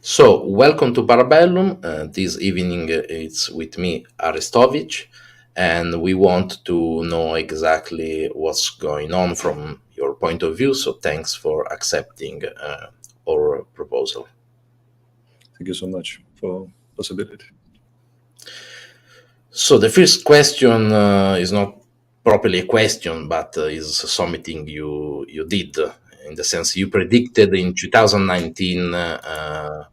So, welcome to Parabellum. This evening it's with me, Arestovich, and we want to know exactly what's going on from your point of view. So, thanks for accepting our proposal. Thank you so much for possibility. So, the first question is not properly a question, but is something you did in the sense you predicted in 2019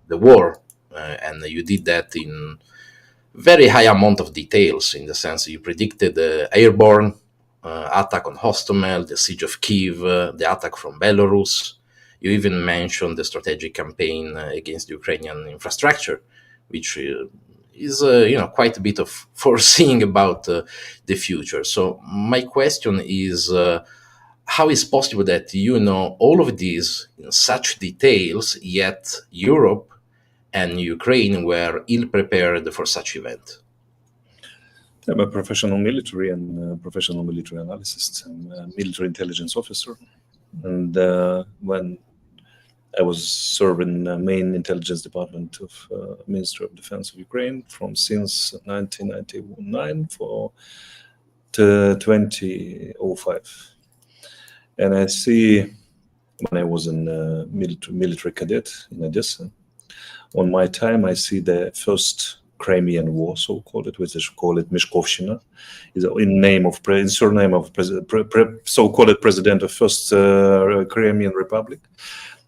the war, and you did that in very high amount of details in the sense you predicted the airborne attack on Hostomel, the siege of Kiev, the attack from Belarus. You even mentioned the strategic campaign against the Ukrainian infrastructure, which is quite a bit of foreseeing about the future. So my question is, how is possible that you know all of these in such details, yet Europe and Ukraine were ill prepared for such event? I'm a professional military and professional military analyst and military intelligence officer. And when I was serving the main intelligence department of Ministry of Defense of Ukraine since 1999 for 2005. And I see when I was in military cadet in Odessa, on my time, I see the first Crimean War, so called it, which is called Mishkovshina, is in surname of so-called president of first Crimean Republic,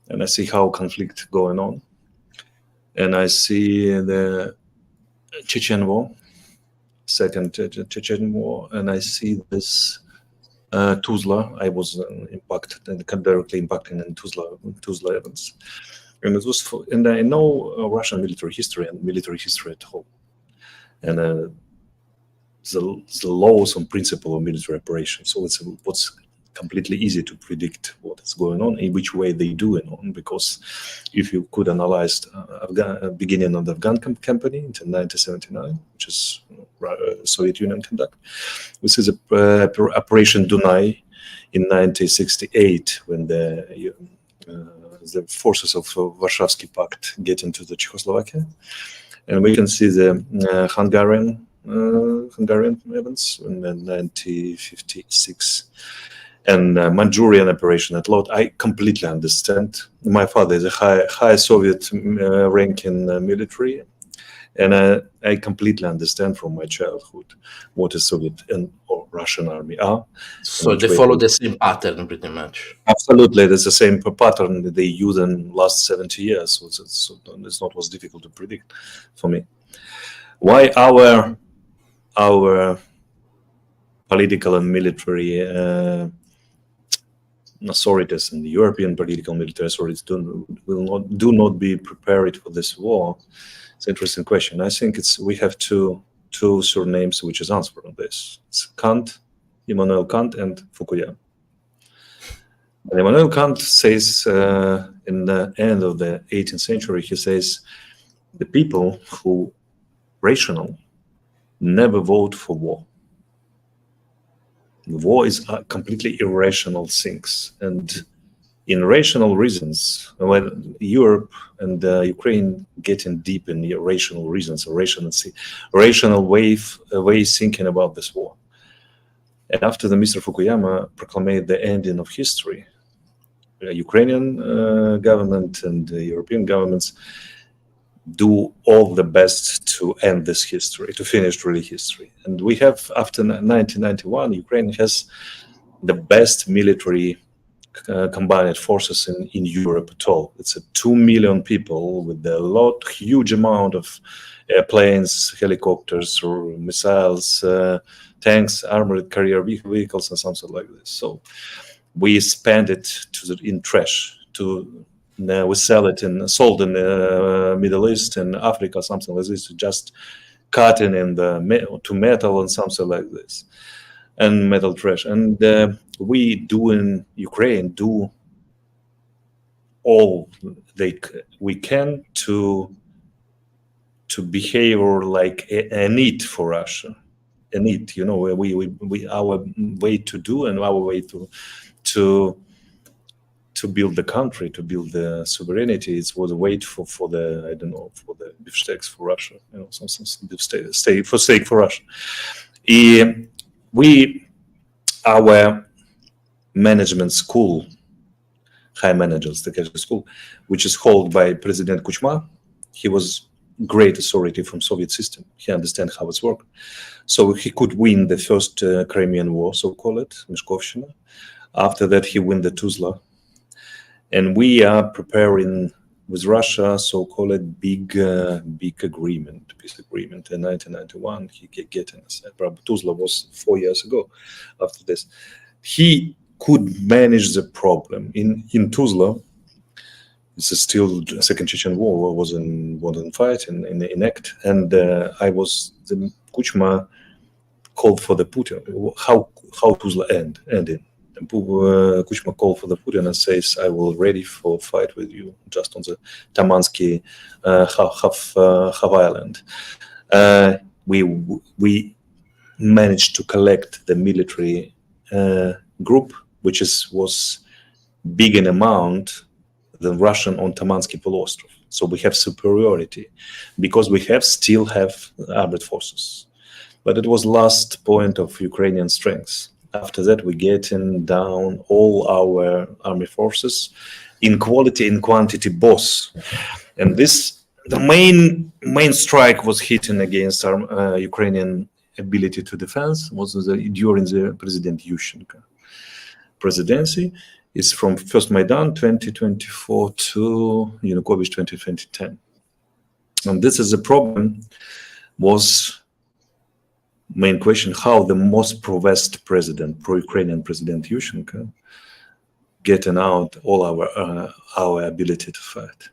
and I see how conflict going on, and I see the Chechen War, second Chechen War, and I see this Tuzla. I was impacted and directly impacting in Tuzla events. And it was, and I know Russian military history and military history at home, and the laws and principle of military operations. So what's completely easy to predict what is going on, in which way they do it on, because if you could analyze beginning of the Afghan campaign in 1979, which is Soviet Union conduct, this is Operation Dunai in 1968 when the forces of Warsaw Pact get into the Czechoslovakia, and we can see the Hungarian events in 1956 and Manchurian operation at Lot. I completely understand. My father is a high Soviet rank in military, and I completely understand from my childhood what a Soviet or Russian army are. So they follow the same pattern pretty much. Absolutely, that's the same pattern that they use in last 70 years. So it's not was difficult to predict for me. Why our political and military authorities and the European political military authorities do not be prepared for this war? It's an interesting question. I think we have two surnames which is answer on this. It's Immanuel Kant and Fukuyama. And Immanuel Kant says in the end of the 18th century, he says the people who rational never vote for war. War is completely irrational things, and irrational reasons. When Europe and Ukraine getting deep in irrational reasons, rational way thinking about this war. And after the Mr. Fukuyama proclaimed the ending of history, Ukrainian government and the European governments do all the best to end this history, to finish really history. And we have, after 1991, Ukraine has the best military combined forces in Europe at all. It's 2 million people with a huge amount of airplanes, helicopters, or missiles, tanks, armored carrier vehicles, and something like this. So we spend it in trash. We sell it sold in the Middle East and Africa, something like this, just cutting to metal and something like this, and metal trash. And we do in Ukraine do all we can to behave like a need for Russia, a need. We our way to do and our way to to build the country, to build the sovereignty, it was a wait for the, I don't know, for the beefsteaks for Russia, some beefsteak for Russia. Our management school, high managers, the school, which is held by President Kuchma. He was great authority from Soviet system. He understands how it's worked. So he could win the first Crimean War, so-called, Mishkovshina. After that, he win the Tuzla. And we are preparing with Russia so-called big agreement, peace agreement. In 1991, he get in. Probably Tuzla was 4 years ago. After this, he could manage the problem in Tuzla. It's still Second Chechen War was in fight in act, and the Kuchma called for the Putin. How Tuzla ended. And Kuchma called for the Putin and says, "I will ready for fight with you just on the Tamansky half island." We managed to collect the military group, which was big in amount than Russian on Tamansky Poloostrov. So we have superiority because we still have armed forces. But it was last point of Ukrainian strength. After that, we getting down all our army forces in quality and quantity both. And the main strike was hitting against our Ukrainian ability to defense was during the President Yushchenko presidency. Is from first Maidan 2024 to Yanukovych 2010. And this is a problem, was main question, how the most pro-West president, pro-Ukrainian President Yushchenko, getting out all our ability to fight.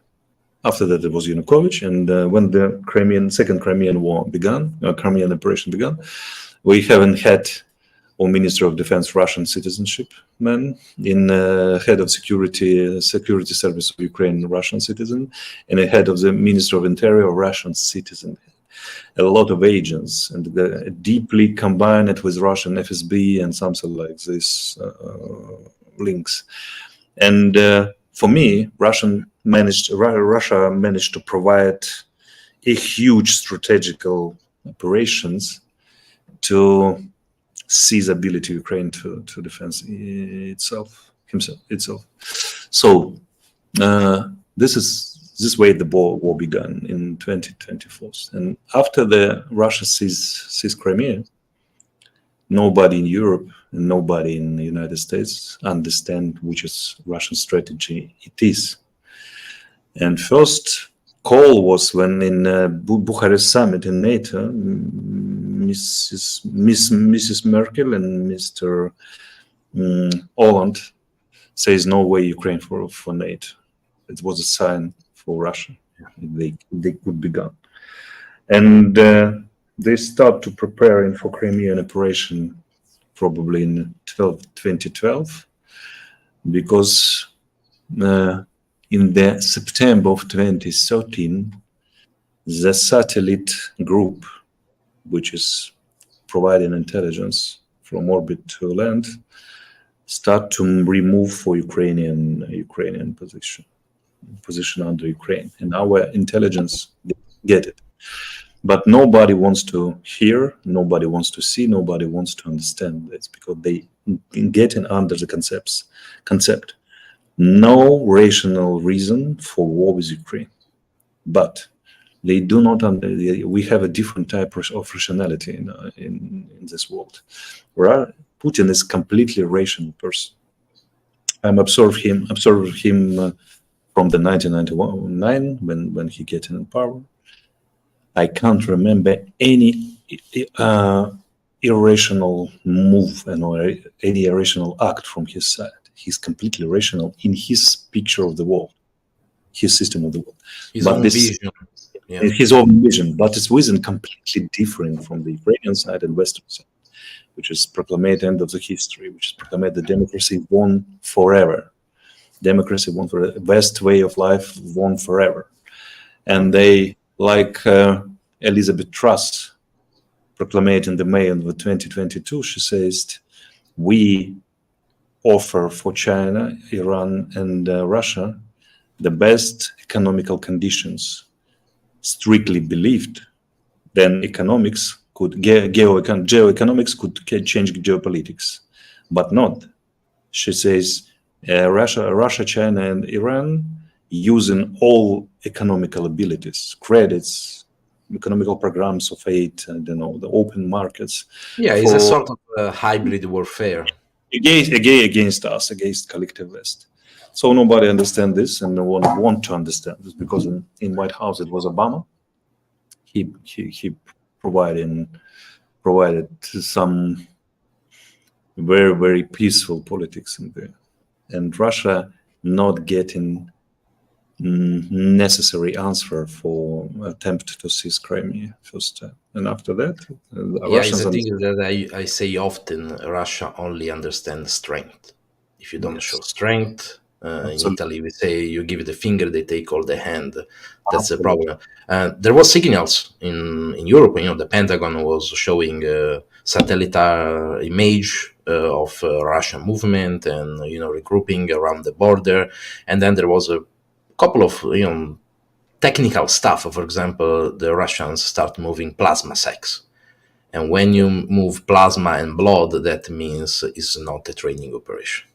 After that, it was Yanukovych, and when the second Crimean War began, Crimean operation began, we haven't had or Minister of Defense Russian citizenship man, in head of security service of Ukraine Russian citizen, and a head of the Minister of Interior Russian citizen. A lot of agents, and deeply combine it with Russian FSB and something like this links. And for me, Russia managed to provide a huge strategical operations to seize ability Ukraine to defend itself. So this way the war began in 2024. And after the Russia seized Crimea, nobody in Europe and nobody in the United States understand which is Russian strategy it is. And first call was when in Bucharest summit in NATO, Mrs. Merkel and Mr. Holland says no way Ukraine for NATO. It was a sign for Russia. They could be gone. And they start to preparing for Crimean operation probably in 2012, because in the September of 2013, the satellite group, which is providing intelligence from orbit to land, start to remove for Ukrainian position under Ukraine, and our intelligence get it. But nobody wants to hear, nobody wants to see, nobody wants to understand this, because they get in under the concept. No rational reason for war with Ukraine, but they do not. We have a different type of rationality in this world. Where Putin is completely rational person. I'm observed him from the 1999 when he get in power. I can't remember any irrational move or any irrational act from his side. He's completely rational in his picture of the world, his system of the world. His own vision. Yeah. His own vision, but it's vision completely different from the Ukrainian side and Western side, which is proclaimed end of the history, which is proclaimed the democracy won forever. Democracy won forever. West way of life won forever. And they, like Elizabeth Truss proclaimed in the May of 2022, she says, we offer for China, Iran, and Russia the best economical conditions, strictly believed, then economics could geoeconomics could change geopolitics, but not. She says Russia, China, and Iran using all economical abilities, credits, economical programs of aid, and the open markets. Yeah, it's a sort of hybrid warfare. Against us, against collective West. So nobody understands this, and no one want to understand this, because in White House it was Obama. He provided some very, very peaceful politics in there, and Russia not getting necessary answer for attempt to seize Crimea first, and after that, Yeah, it's a thing that I say often. Russia only understands strength. If you don't show strength, in Italy we say you give the finger, they take all the hand. That's the problem. There was signals in Europe. The Pentagon was showing satellite image of Russian movement and regrouping around the border, and then there was a couple of technical stuff. For example, the Russians start moving plasma sacks. And when you move plasma and blood, that means it's not a training operation.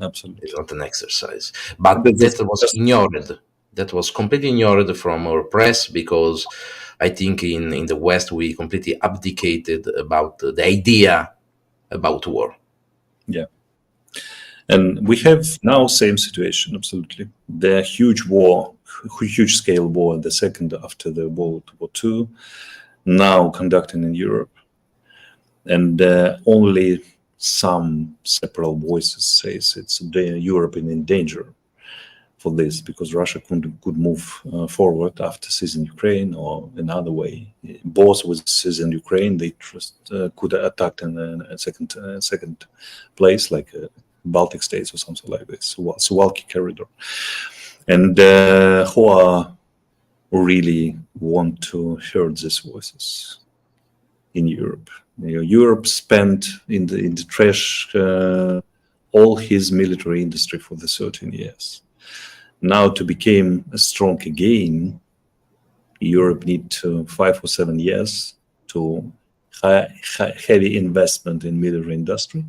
Absolutely. It's not an exercise. But that was ignored. That was completely ignored from our press, because I think in the West we completely abdicated about the idea about war. Yeah. And we have now same situation, absolutely. The huge scale war, the second after the World War II, now conducting in Europe. And only some several voices says it's Europe in danger for this, because Russia could move forward after seizing Ukraine, or another way. Both with seizing Ukraine, they could attack in a second place, like Baltic states or something like this, Suwalki corridor. And who really want to hear these voices in Europe. Europe spent in the trash all his military industry for the 13 years. Now to become strong again, Europe need 5 or 7 years to heavy investment in military industry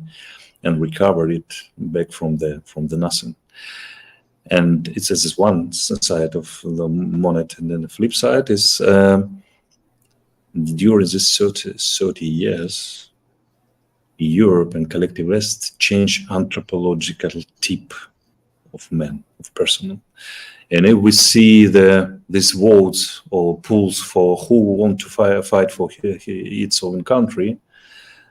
and recover it back from the nothing. And it's this one side of the monet, and then the flip side is during this 30 years, Europe and collective West change anthropological type of man, of person. And if we see these votes or polls for who want to fight for its own country,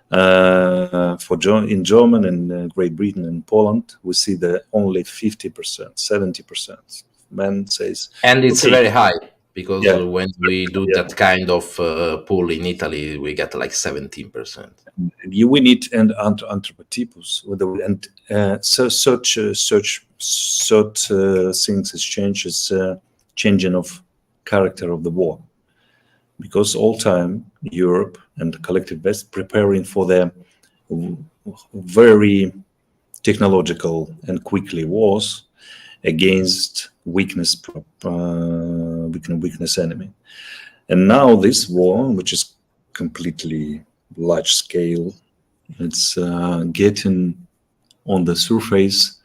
in German and Great Britain and Poland, we see that only 50%, 70% men says. And it's very high, because when we do that kind of poll in Italy, we get like 17%. We need an anthropotipus, and such things as changes, changing of character of the war, because all time Europe and the collective West preparing for the very technological and quickly wars against weakness enemy. And now this war, which is completely large scale, it's getting on the surface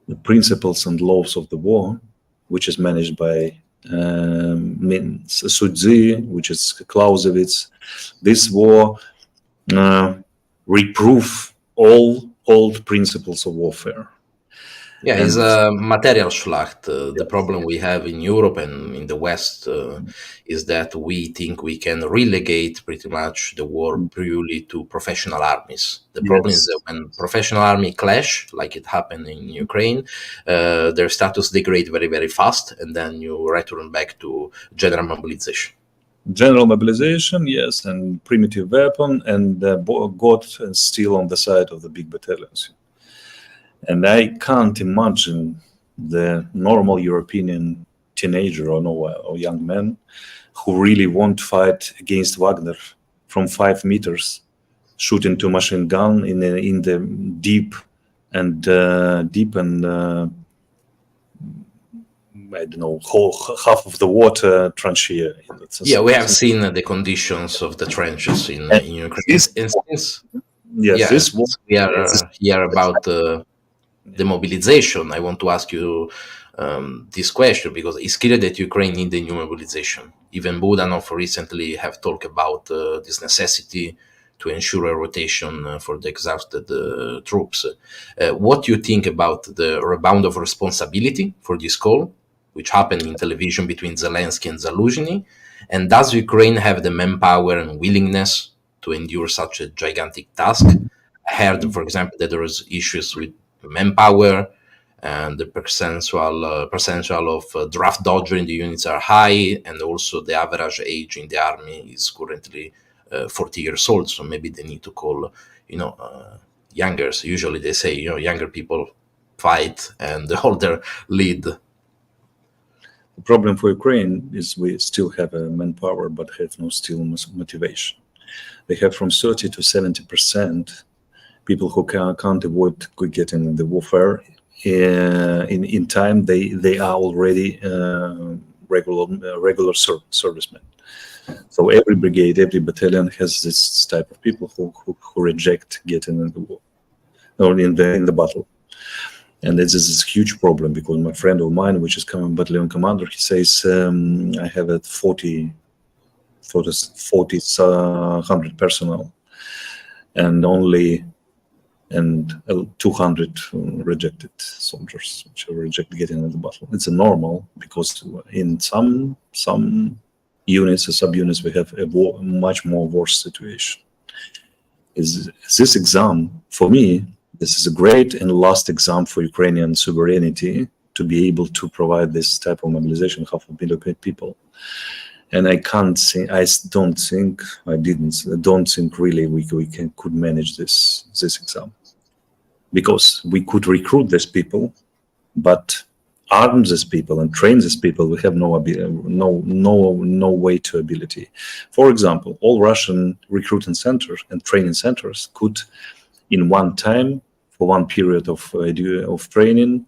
the principles and laws of the war, which is managed by Sudzi, which is Clausewitz. This war reproof all old principles of warfare. Yeah, it's a material Schlacht. The problem we have in Europe and in the West is that we think we can relegate pretty much the war purely to professional armies. The problem is that when professional army clash, like it happened in Ukraine, their status degrade very, very fast, and then you return back to general mobilization. General mobilization, yes, and primitive weapon, and God still on the side of the big battalions. And I can't imagine the normal European teenager or young man who really won't fight against Wagner from 5 meters, shooting to machine gun in the deep and deepen, I don't know, half of the water tranchea. Yeah, we have seen the conditions of the trenches in Ukraine. And since, Yes, this since we are here about the mobilization, I want to ask you this question, because it's clear that Ukraine needs a new mobilization. Even Budanov recently have talked about this necessity to ensure a rotation for the exhausted troops. What do you think about the rebound of responsibility for this call, which happened in television between Zelensky and Zaluzhny? And does Ukraine have the manpower and willingness to endure such a gigantic task? I heard, for example, that there is issues with manpower, and the percentile of draft dodger in the units are high, and also the average age in the army is currently 40 years old. So maybe they need to call, younger. So usually they say, younger people fight and the older lead. The problem for Ukraine is we still have a manpower, but have no still motivation. They have from 30 to 70% people who can't avoid getting in the warfare. In time, they are already regular servicemen. So every brigade, every battalion has this type of people who reject getting in the war or in the battle. And this is a huge problem, because my friend of mine, which is common battalion commander, he says, I have a 100 personnel, and only 200 rejected soldiers, which are rejected getting into the battle. It's a normal, because in some units or subunits we have a much more worse situation. Is this exam, for me, this is a great and last exam for Ukrainian sovereignty to be able to provide this type of mobilization, 500,000 people. And I don't think really we could manage this exam, because we could recruit these people, but arm these people and train these people, we have no way to ability. For example, all Russian recruiting centers and training centers could, in one time, for one period of training,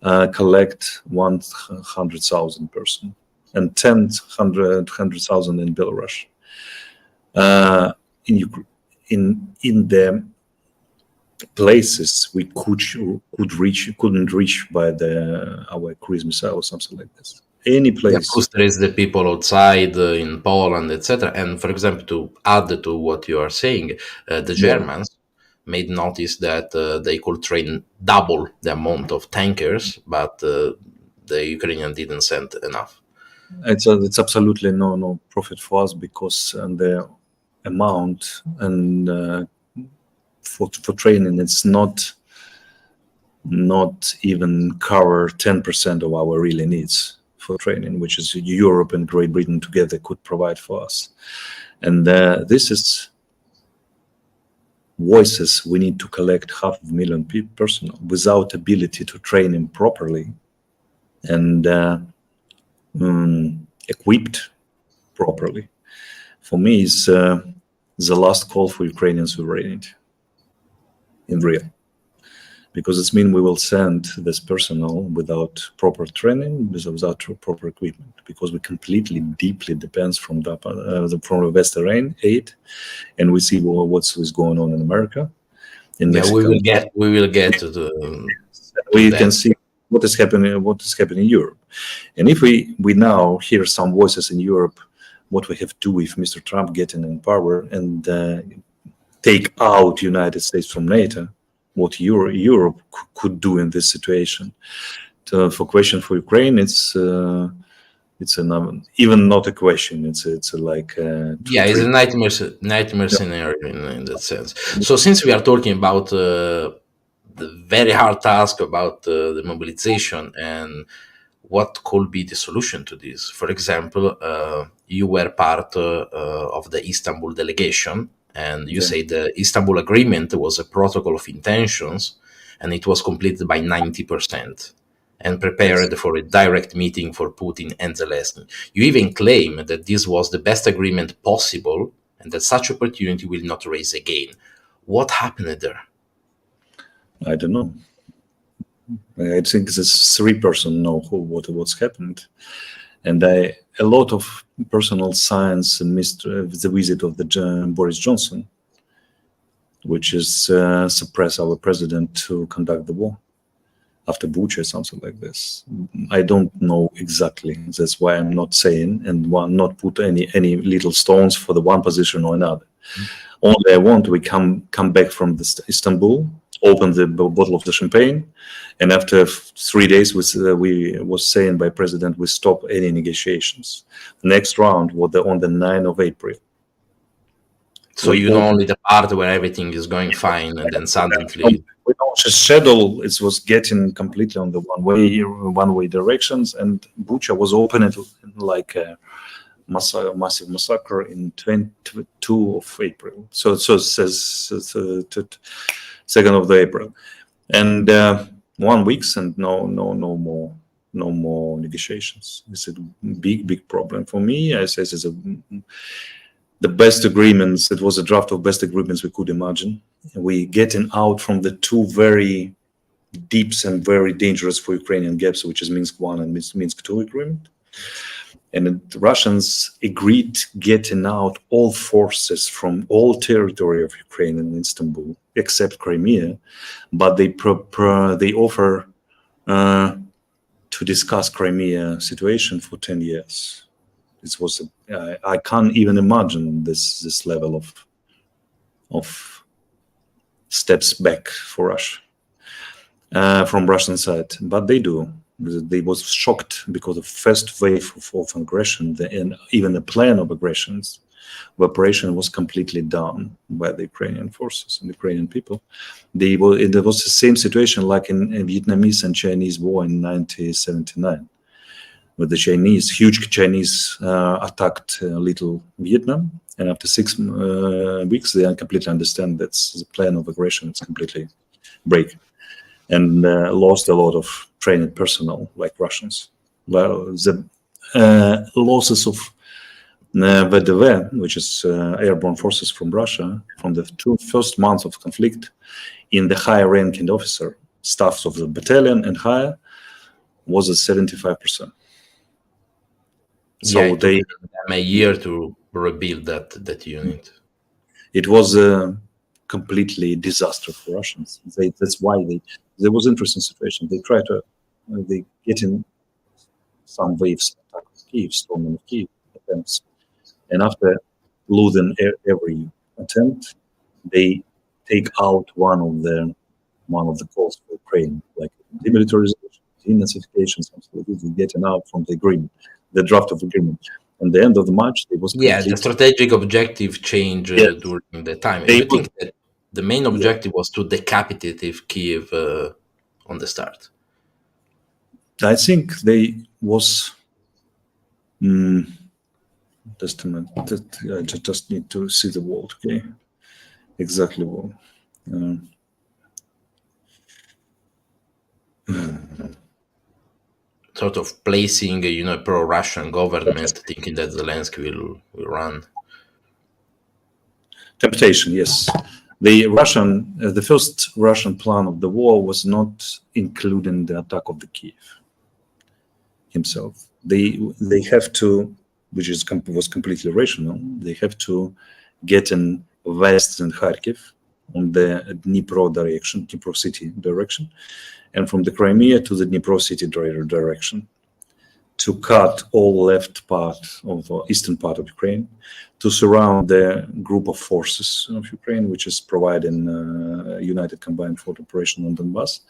collect 100,000 person and 100,000 in Belarus. In the places we couldn't reach by our cruise missile or something like this. Any place. Of course, there is the people outside in Poland, etc. And for example, to add to what you are saying, the Germans made notice that they could train double the amount of tankers, but the Ukrainian didn't send enough. It's absolutely no profit for us, because the amount and for training, it's not even cover 10% of our really needs for training, which is Europe and Great Britain together could provide for us. And this is voices we need to collect 500,000 personnel without ability to train them properly and equipped properly. For me, is the last call for Ukrainian sovereignty in real, because it means we will send this personnel without proper training, without proper equipment, because we completely deeply depends from the Western aid, and we see what's going on in America. In Mexico, we will get to the. We can see what is happening in Europe, and if we now hear some voices in Europe, what we have to do with Mr. Trump getting in power and take out United States from NATO, what Europe could do in this situation. For question for Ukraine, it's even not a question. It's like it's a nightmare scenario in that sense. So since we are talking about the very hard task about the mobilization and what could be the solution to this, for example, you were part of the Istanbul delegation. And you say the Istanbul Agreement was a protocol of intentions, and it was completed by 90% and prepared for a direct meeting for Putin and Zelensky. You even claim that this was the best agreement possible and that such opportunity will not raise again. What happened there? I don't know. I think this 3 person know what's happened, and a lot of personal science missed the visit of the Boris Johnson, which is suppress our president to conduct the war after Bucha, something like this. I don't know exactly. That's why I'm not saying and not put any little stones for the one position or another. Only I want we come back from Istanbul, open the bottle of the champagne, and after 3 days we was saying by president we stop any negotiations. Next round was on the 9th of April. So you know only the part where everything is going fine, and then suddenly we know the schedule was getting completely on the one-way directions, and Bucha was opened like a massive massacre in 22 of April. So it says 2nd of April, and 1 week and no more negotiations. It's a big problem for me. I say it's the best agreements. It was a draft of best agreements we could imagine. We getting out from the 2 very deep and very dangerous for Ukrainian gaps, which is Minsk 1 and Minsk 2 agreement. And the Russians agreed getting out all forces from all territory of Ukraine and Istanbul, except Crimea, but they offer to discuss Crimea situation for 10 years. This was I can't even imagine this level of steps back for Russia from Russian side, but they do. They was shocked because the first wave of aggression and even the plan of aggressions, the operation was completely done by the Ukrainian forces and the Ukrainian people. There was the same situation like in Vietnamese and Chinese war in 1979. With the huge Chinese attacked little Vietnam, and after 6 weeks, they completely understand that the plan of aggression is completely break, and lost a lot of trained personnel like Russians. Well, the losses of VDV, which is airborne forces from Russia, from the 2 first months of conflict, in the higher ranking officer, staffs of the battalion and higher, was at 75%. So it took them a year to rebuild that unit. It was a completely disaster for Russians. That's why there was interesting situation. They try to they get in some waves attack Kiev, storming of Kiev attempts, and after losing every attempt, they take out one of the calls for Ukraine, like demilitarization, denazification, something like this. They getting out from the agreement, the draft of agreement. At the end of the March, they was the strategic objective changed during the time. Do you think that the main objective was to decapitate Kiev on the start? I think they was. Just a minute. I just need to see the word. Okay, exactly what. Sort of placing, a pro-Russian government, thinking that Zelensky will run. Temptation, yes. The first Russian plan of the war was not including the attack of the Kiev himself. They have to, which was completely rational. They have to get in west in Kharkiv on the Dnipro city direction, and from the Crimea to the Dnipro city direction, to cut all left part of the eastern part of Ukraine, to surround the group of forces of Ukraine, which is providing United Combined Front Operation on Donbass.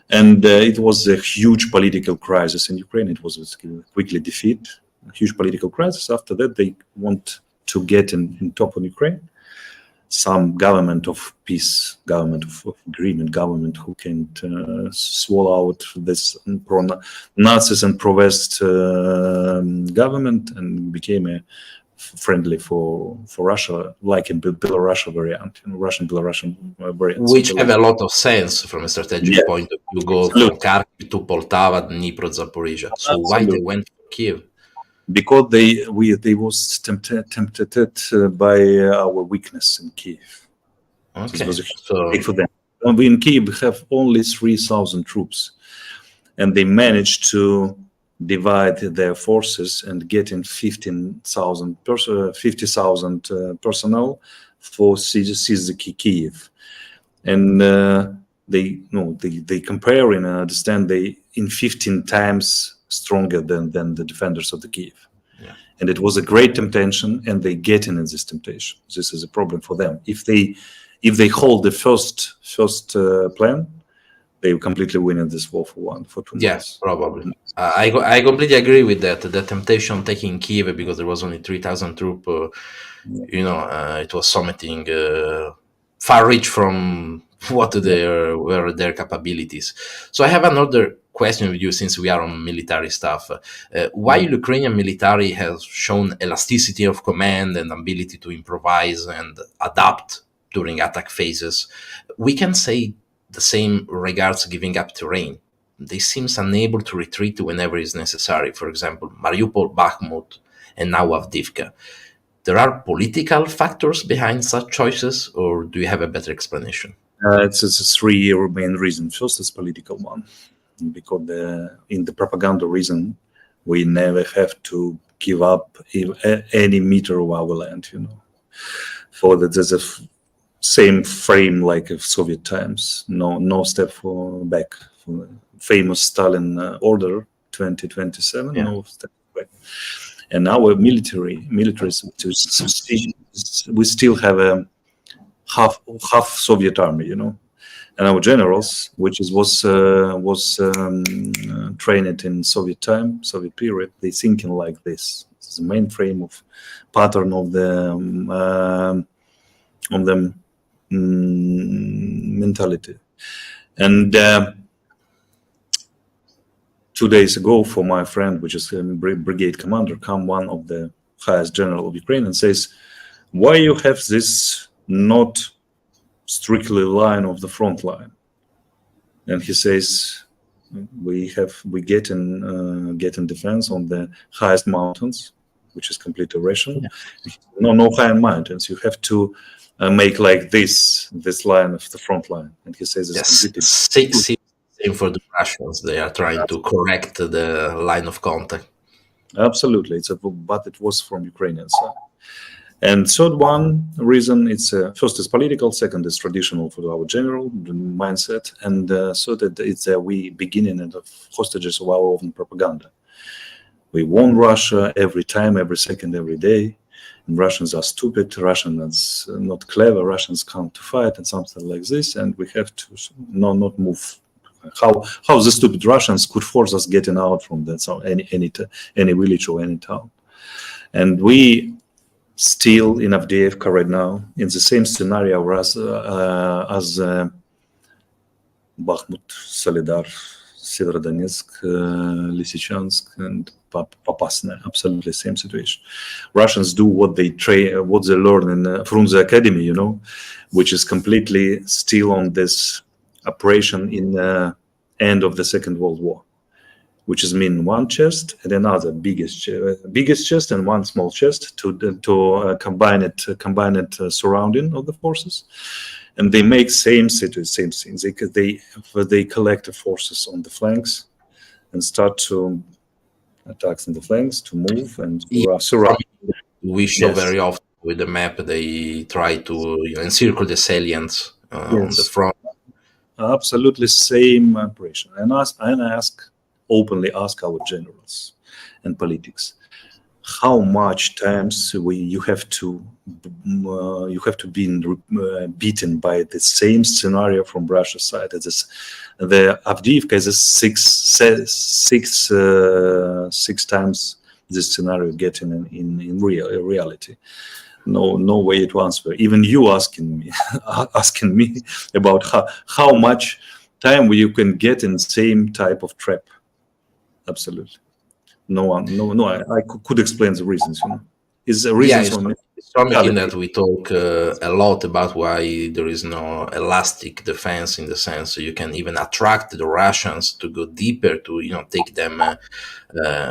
And it was a huge political crisis in Ukraine. It was quickly defeated, a huge political crisis. After that, they want to get in top of Ukraine. Some government of peace, government of agreement, government who can swallow out this pro-Nazis and pro-West government and became a friendly for Russia, like in Belarusian variant, Russian-Belarusian variant. Which have a lot of sense from a strategic point of view, go from Kharkiv to Poltava, Dnipro, Zaporizhia. So why they went for Kiev? Because they was tempted by our weakness in Kiev. Okay, This was a big for them. We in Kiev have only 3,000 troops, and they managed to divide their forces and get in 50,000 personnel for seize the Kiev. And they compare and understand they in 15 times stronger than the defenders of the Kiev. Yeah. And it was a great temptation, and they get in this temptation. This is a problem for them. If they hold the first plan, they completely win in this war for 2 Yeah, months. probably. I completely agree with that. The temptation taking Kiev because there was only 3,000 troops. It was something far reach from what were their capabilities. So I have another question with you, since we are on military stuff. While Ukrainian military has shown elasticity of command and ability to improvise and adapt during attack phases, we can say the same regards giving up terrain. They seem unable to retreat whenever is necessary. For example, Mariupol, Bakhmut, and now Avdiivka. There are political factors behind such choices, or do you have a better explanation? It's three main reasons. First is political one, because in the propaganda reason, we never have to give up any meter of our land. For that, there's a same frame like of Soviet times. No step back. For famous Stalin order 2027. Yeah. No step back. And our military, we still have a half Soviet army, and our generals, which was trained in Soviet time, Soviet period, they thinking like this. It's the main frame of pattern of the mentality. And 2 days ago, for my friend, which is a brigade commander, come one of the highest general of Ukraine and says, why you have this not strictly line of the front line? And he says, we get in defense on the highest mountains, which is completely rational. Yeah. No higher mountains. You have to make like this line of the front line. And he says it's completely same for the Russians. They are trying to correct the line of contact. Absolutely, but it was from Ukrainian side. And third one reason, it's first is political, second is traditional for our general mindset, and third it's we beginning of hostages of our own propaganda. We warn Russia every time, every second, every day. And Russians are stupid, Russians are not clever, Russians come to fight and something like this, and we have to not move. How the stupid Russians could force us getting out from that any village or any town, and we still in Avdiivka right now in the same scenario as Bakhmut, Solidar, Severodonetsk, Lysychansk, and Popasna. Absolutely same situation. Russians do what they learn in from the academy, which is completely still on this operation in the end of the Second World War, which is mean one chest and another biggest chest and one small chest to combine it surrounding of the forces, and they make same things. They collect the forces on the flanks and start to attacks in the flanks to move and surround. We show very often with the map. They try to encircle the salients on the front. Absolutely same operation. And I openly ask our generals and politics, how much times you have to be beaten by the same scenario from Russia's side. The Avdiivka is six times this scenario getting in reality. No way to answer. Even you asking me about how much time you can get in the same type of trap. Absolutely. No. I could explain the reasons. It's a reason. It's something that we talk a lot about, why there is no elastic defense, in the sense you can even attract the Russians to go deeper, to take them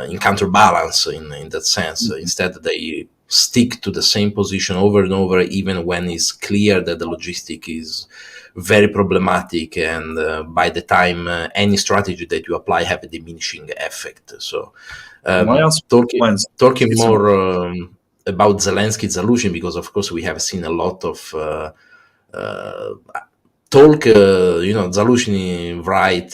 in counterbalance in that sense. Mm-hmm. Instead, they stick to the same position over and over, even when it's clear that the logistic is very problematic, and by the time any strategy that you apply have a diminishing effect. So talking more about Zelensky Zaluzhin, because of course we have seen a lot of talk, Zaluzhin write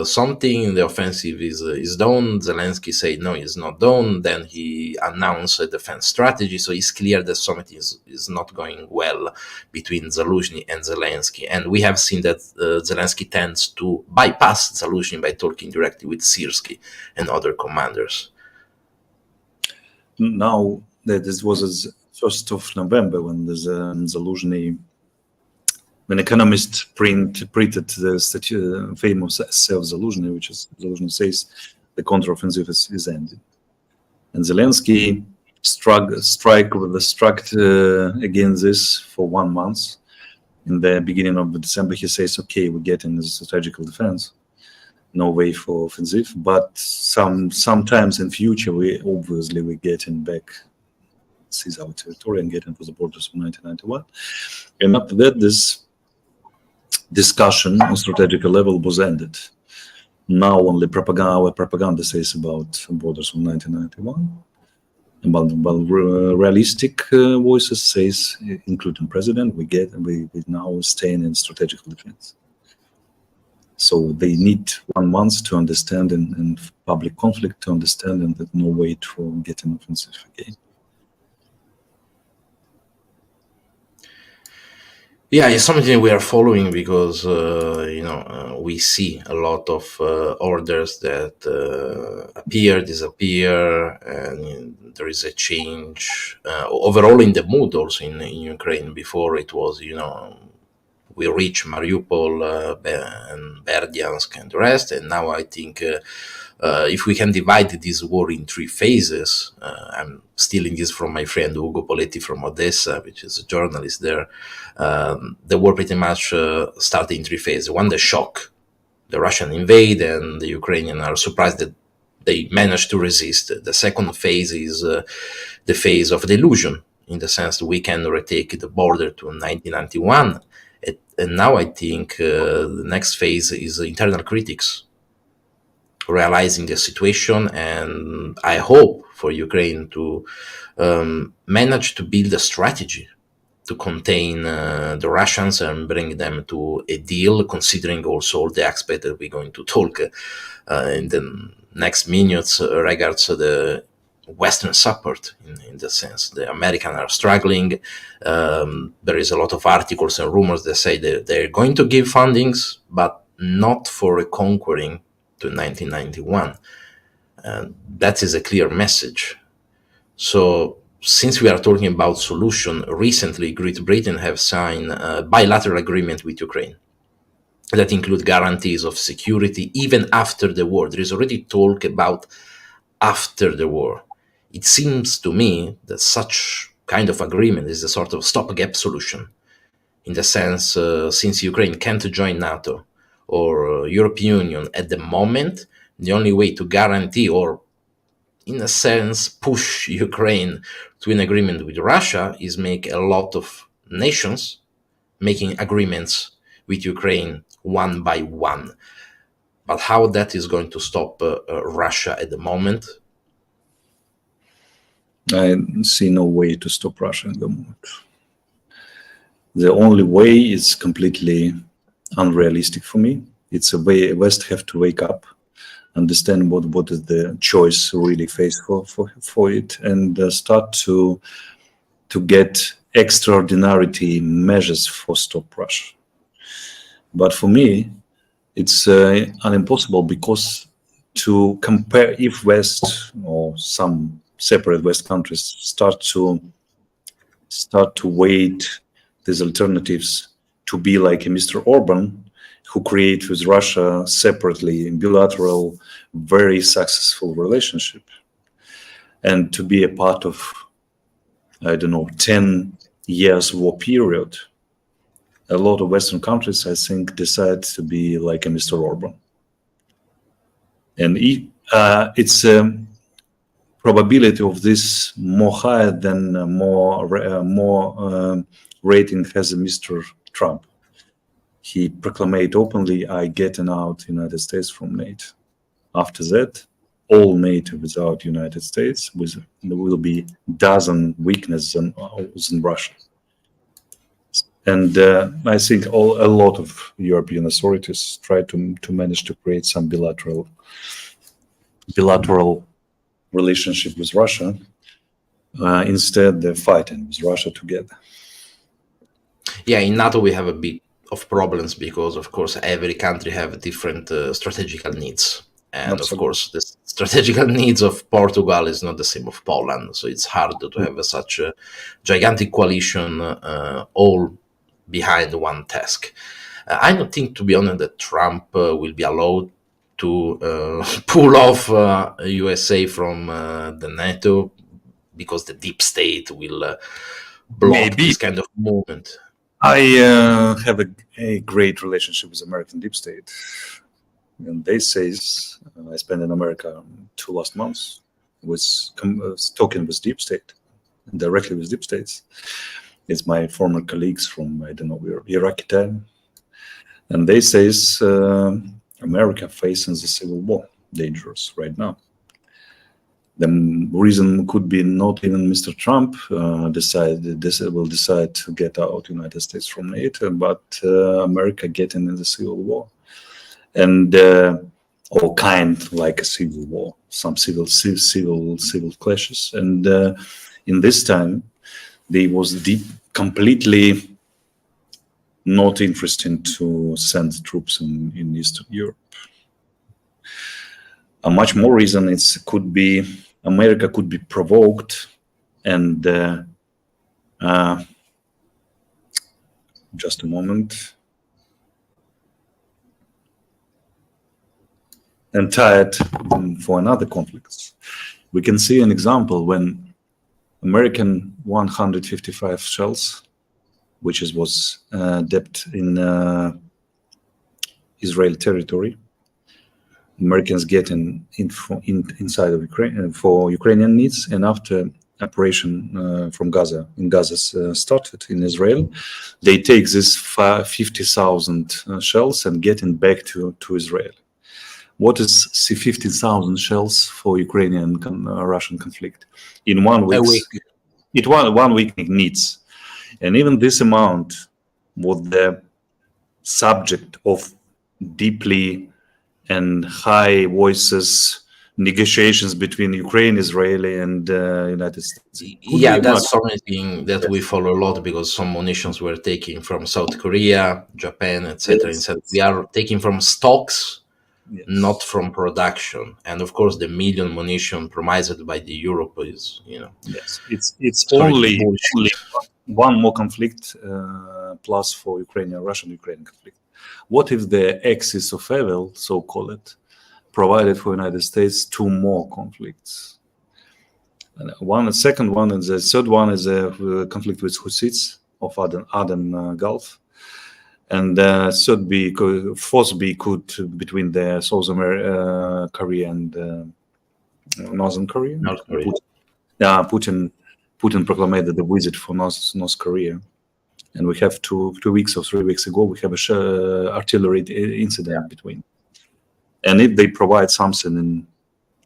something, the offensive is done, Zelensky say no, it's not done, then he announced a defense strategy, so it's clear that something is not going well between Zaluzhin and Zelensky, and we have seen that Zelensky tends to bypass Zaluzhin by talking directly with Syrskyi and other commanders. Now that this was 1st of November when there's Zaluzhin, when Economist printed the famous essay of Zaluzhin, which is Zaluzhin says the counteroffensive is ended, and Zelensky struck against this for 1 month. In the beginning of December, he says, "Okay, we get in the strategical defense, no way for offensive, but sometimes in future we getting back, seize our territory and get into the borders of 1991." And after that, this discussion on strategical level was ended. Now only our propaganda says about borders of 1991, but realistic voices says, including president, we now staying in strategical defense. So they need 1 month to understand in public conflict to understand, and that no way to get an offensive again. Yeah, it's something we are following because we see a lot of orders that appear, disappear, and there is a change overall in the mood also in Ukraine. Before it was, we reach Mariupol and Berdyansk and the rest, and now I think if we can divide this war in 3 phases, I'm stealing this from my friend Ugo Poletti from Odessa, which is a journalist there. The war pretty much started in 3 phases. One, the shock, the Russian invade, and the Ukrainians are surprised that they managed to resist. The second phase is the phase of delusion, in the sense that we can retake the border to 1991. And now I think the next phase is internal critics realizing the situation, and I hope for Ukraine to manage to build a strategy to contain the Russians and bring them to a deal, considering also all the aspects that we're going to talk in the next minutes regards the Western support in the sense. The Americans are struggling. There is a lot of articles and rumors that say that they're going to give fundings, but not for reconquering to 1991. That is a clear message. So since we are talking about solution, recently Great Britain have signed a bilateral agreement with Ukraine that include guarantees of security even after the war. There is already talk about after the war. It seems to me that such kind of agreement is a sort of stopgap solution, in the sense, since Ukraine can't join NATO or European Union at the moment, the only way to guarantee or, in a sense, push Ukraine to an agreement with Russia is make a lot of nations making agreements with Ukraine one by one. But how that is going to stop Russia at the moment? I see no way to stop Russia at the moment. The only way is completely unrealistic for me. It's a way West have to wake up, understand what is the choice really face for it, and start to get extraordinary measures for stop Russia. But for me, it's impossible, because to compare, if West or some separate West countries start to weight these alternatives to be like a Mr. Orban, who create with Russia separately in bilateral, very successful relationship, and to be a part of, 10 years war period, a lot of Western countries, I think, decide to be like a Mr. Orban. And it's probability of this more higher than more rating has a Mr. Trump. he proclaimed openly, "I getting out United States from NATO." After that, all NATO without United States there will be dozen weaknesses in Russia. And I think a lot of European authorities try to manage to create some bilateral relationship with Russia. Instead, they're fighting with Russia together. Yeah, in NATO we have a bit of problems because, of course, every country have different strategical needs. And Absolutely. of course, the strategical needs of Portugal is not the same of Poland. So it's hard to have such a gigantic coalition all behind one task. I don't think, to be honest, that Trump will be allowed to pull off USA from the NATO, because the deep state will block this kind of movement. I have a great relationship with American deep state. And they say, I spent in America 2 last months talking with deep state, directly with deep states. It's my former colleagues from, I don't know, Iraqi time. And they say America facing the civil war, dangerous right now. The reason could be not even Mr. Trump will decide to get out United States from NATO, but America getting in the civil war. And all kind like a civil war, some civil clashes. And in this time, they was completely not interested to send troops in Eastern Europe. A much more reason could be America could be provoked and just a moment. And tied for another conflict. We can see an example when American 155 shells, which was dipped in Israeli territory, Americans get inside of Ukraine for Ukrainian needs, and after operation from Gaza started in Israel, they take this 50,000 shells and getting back to Israel. What is 15,000 shells for Ukrainian-Russian conflict? In 1 week, one week needs. And even this amount was the subject of deeply and high voices negotiations between Ukraine, Israeli, and United States. That's something that we follow a lot, because some munitions were taken from South Korea, Japan, etc. We are taking from stocks, not from production. And of course, the million munition promised by the Europe is, Yes, it's only one more conflict plus for Russian-Ukrainian conflict. What if the axis of evil, so call it, provided for United States 2 more conflicts? And the second one, and the third one is a conflict with Hussites of Aden Gulf. And fourth be could between the South Korea and Northern Korea. North Korea. Putin proclaimed the visit for North Korea, and we have 2 weeks or 3 weeks ago we have a artillery incident between. And if they provide something in,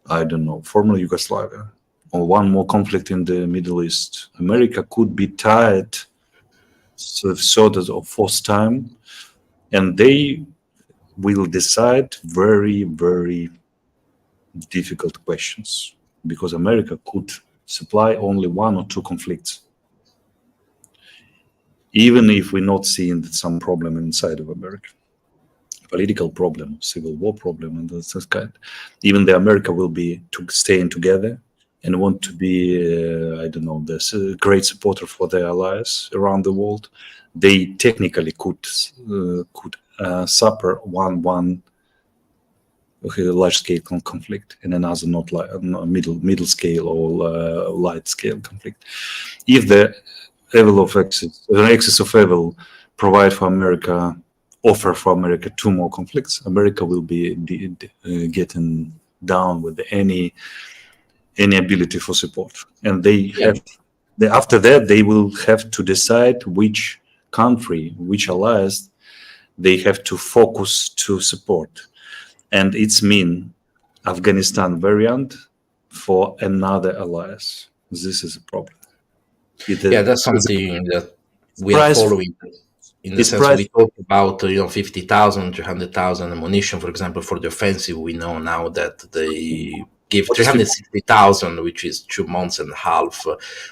I don't know, former Yugoslavia, or one more conflict in the Middle East, America could be tied sort of fourth time, and they will decide very, very difficult questions, because America could supply only 1 or 2 conflicts, even if we're not seeing some problem inside of America, political problem, civil war problem, and this kind. Even the America will be staying together and want to be, I don't know, this great supporter for their allies around the world. They technically could suffer one large-scale conflict and another not middle scale or light-scale conflict. If the axis of evil provide for America, offer for America 2 more conflicts, America will be getting down with any ability for support, and after that they will have to decide which country, which allies they have to focus to support. And it's mean Afghanistan variant for another alliance. This is a problem. Yeah, that's something that we are price- following. In the it's sense price- we talk about 50,000, 300,000 ammunition, for example, for the offensive. We know now that they give 360,000, which is 2 months and a half,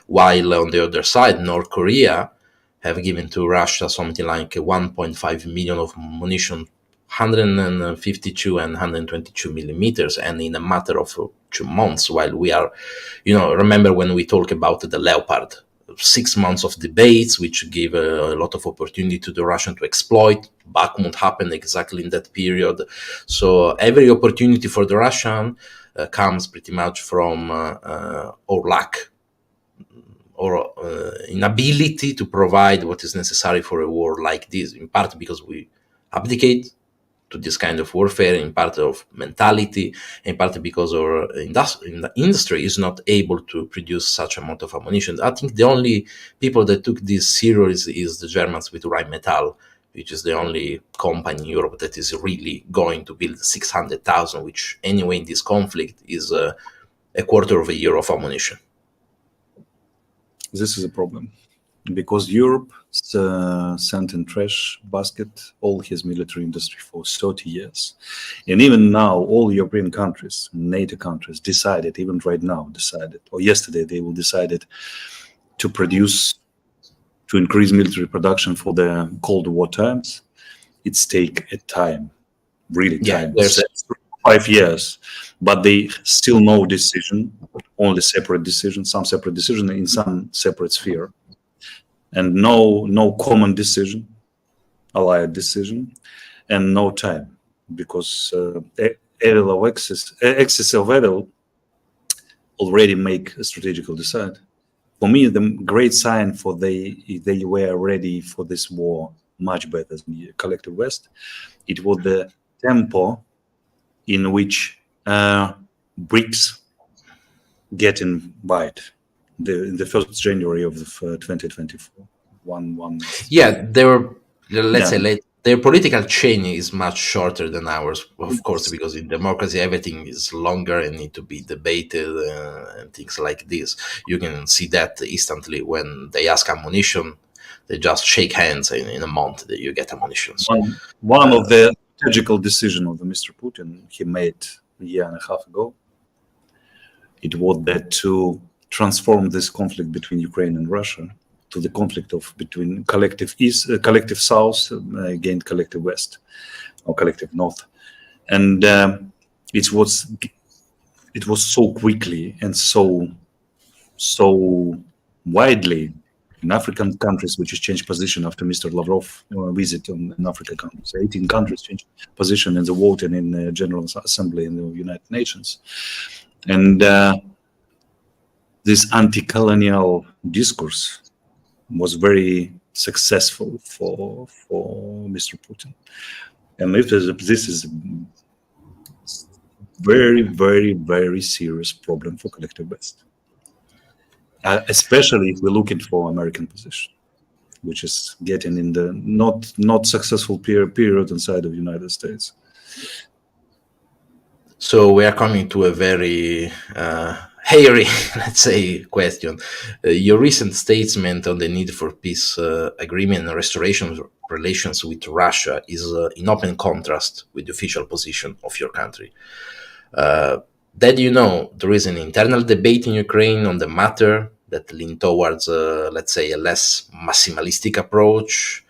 while on the other side, North Korea have given to Russia something like 1.5 million of ammunition, 152 and 122 millimeters, and in a matter of 2 months, while we are, remember when we talk about the Leopard, 6 months of debates, which gave a lot of opportunity to the Russian to exploit. Bakhmut happened exactly in that period. So every opportunity for the Russian comes pretty much from our lack or inability to provide what is necessary for a war like this, in part because we abdicate to this kind of warfare, in part of mentality, in part because our industry is not able to produce such amount of ammunition. I think the only people that took this seriously is the Germans with Rheinmetall, which is the only company in Europe that is really going to build 600,000, which anyway in this conflict is a quarter of a year of ammunition. This is a problem because Europe sent in trash basket all his military industry for 30 years. And even now, all European countries, NATO countries decided, even right now decided, or yesterday they will decided to increase military production for the Cold War times. It's take a time, really time, 5 years, but they still no decision, only separate decision, some separate decision in some separate sphere. And no common decision, allied decision, and no time, because excess of evil already make a strategical decide. For me, the great sign for they were ready for this war much better than the collective West. It was the tempo in which BRICS get invited. In the 1st January of 2024. Yeah, their political chain is much shorter than ours, of course, because in democracy everything is longer and need to be debated and things like this. You can see that instantly when they ask ammunition, they just shake hands in a month that you get ammunition. One of the strategical decisions of Mr. Putin he made a year and a half ago, it was that to transform this conflict between Ukraine and Russia to the conflict between collective East, collective South against collective West or collective North, and it was so quickly and so widely in African countries, which has changed position after Mr. Lavrov visit in African countries. 18 countries changed position in the vote and in the General Assembly in the United Nations, and this anti-colonial discourse was very successful for Mr. Putin. And if this is a very, very, very serious problem for collective West, especially if we're looking for American position, which is getting in the not successful period inside of the United States. So we are coming to a very hairy, let's say, question. Your recent statement on the need for peace agreement and restoration of relations with Russia is in open contrast with the official position of your country. That there is an internal debate in Ukraine on the matter that lean towards, let's say, a less maximalistic approach.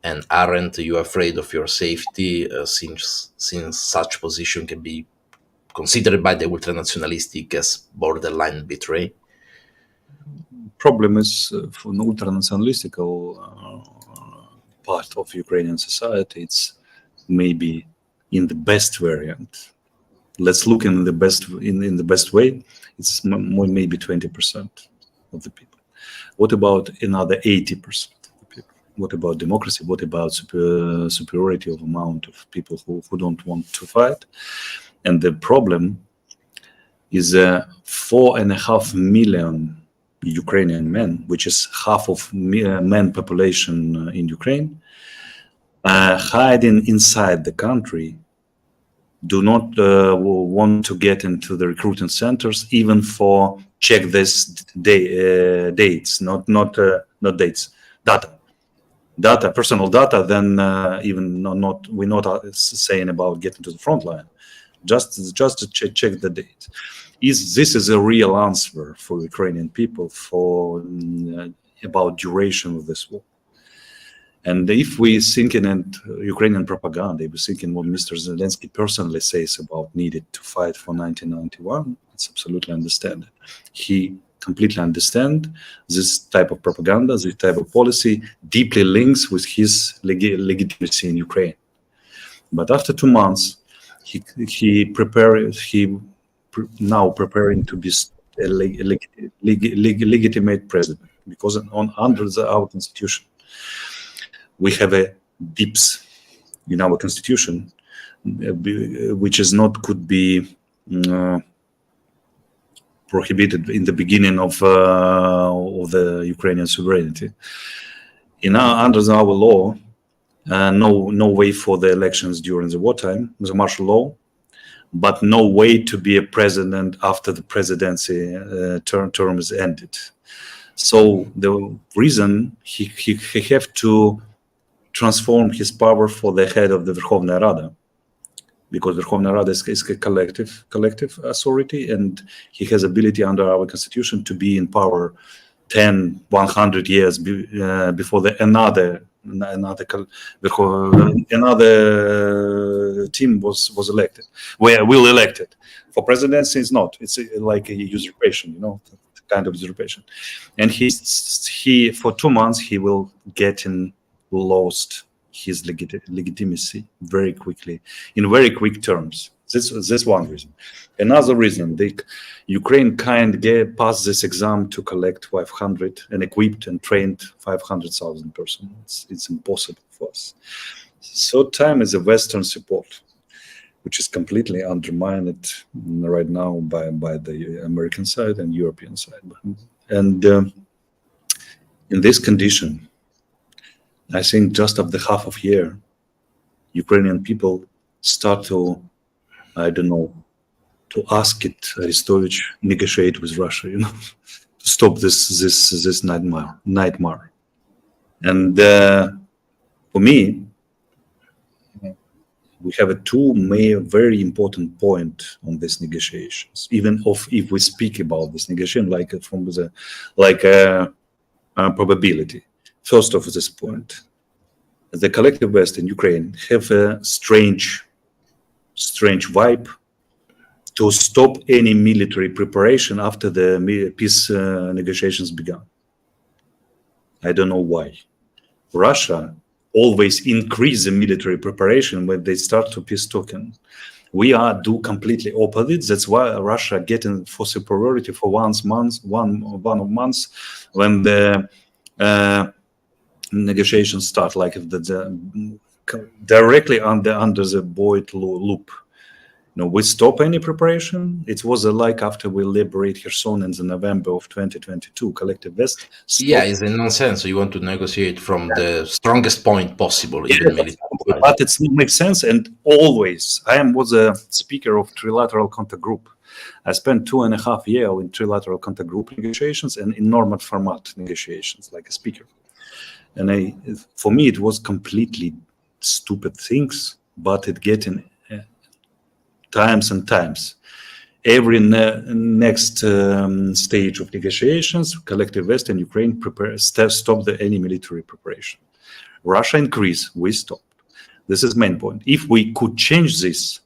And aren't you afraid of your safety since such position can be considered by the ultranationalistic as borderline betray? Problem is for the ultranationalistical part of Ukrainian society, it's maybe in the best variant. Let's look in the best way. It's maybe 20% of the people. What about another 80% of the people? What about democracy? What about superiority of amount of people who don't want to fight? And the problem is 4.5 million Ukrainian men, which is half of men population in Ukraine, hiding inside the country, do not want to get into the recruiting centers, even for check this dates, not dates, data, personal data. Then even not we're not saying about getting to the front line, just to check the date. This is a real answer for Ukrainian people for about duration of this war. And if we thinking in Ukrainian propaganda, if we're thinking what Mr. Zelensky personally says about needed to fight for 1991, it's absolutely understand. He completely understand this type of propaganda, this type of policy deeply links with his legitimacy in Ukraine. But after 2 months, he now preparing to be a legitimate president, because under our constitution, we have a dips in our constitution, which is not could be prohibited in the beginning of the Ukrainian sovereignty. Under our law, no way for the elections during the wartime, the martial law, but no way to be a president after the presidency term is ended. So the reason he have to transform his power for the head of the Verkhovna Rada, because Verkhovna Rada is a collective authority, and he has ability under our constitution to be in power 10, 100 years before another team was elected. Will elected. For presidency, it's not. It's like a usurpation, kind of usurpation. And he for 2 months he will get lost his legitimacy very quickly, in very quick terms. This one reason. Another reason, Ukraine passed this exam to collect 500 and equipped and trained 500,000 persons. It's impossible for us. Third time is a Western support, which is completely undermined right now by the American side and European side. And in this condition, I think just after half of year, Ukrainian people start to, to ask Arestovich negotiate with Russia, to stop this nightmare. And for me, we have two very important point on these negotiations. Even if we speak about this negotiation, from the probability. First of this point, the collective West in Ukraine have a strange vibe to stop any military preparation after the peace negotiations began. I don't know why. Russia always increase the military preparation when they start to peace talking. We do completely opposite. That's why Russia getting for superiority for one of months when the negotiations start, like directly under the Boyd loop. We stop any preparation. It was like after we liberate Kherson in the November of 2022, collective West. Yeah, it's a nonsense. You want to negotiate from the strongest point possible, even military. But it makes sense. And always, was a speaker of trilateral contact group. I spent 2.5 years in trilateral contact group negotiations and in normal format negotiations, like a speaker. And for me, it was completely stupid things, but it getting times and times. Every next stage of negotiations, collective West and Ukraine stop any military preparation. Russia increased, we stopped. This is main point. If we could change these